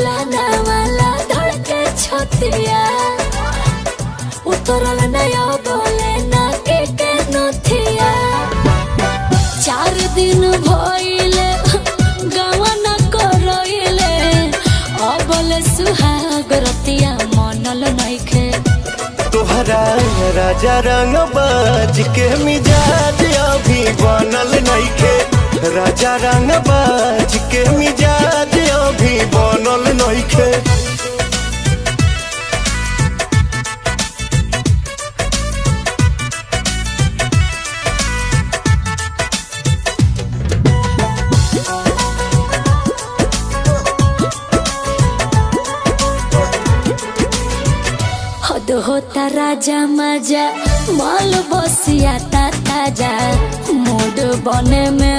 लाना वाला धड़के छतिया उतरल नया बोले ना के नथिया 4 दिन भइले गावा न करइले अबले सुहाग रतिया मनल नइखे तोहरा राजा रंग बाज के मिजाज अभी बनल नइखे राजा रंग बाज के मिजाज अभी बनल नइखे हद होता राजा मजा माल बसिया ताजा मूड बने में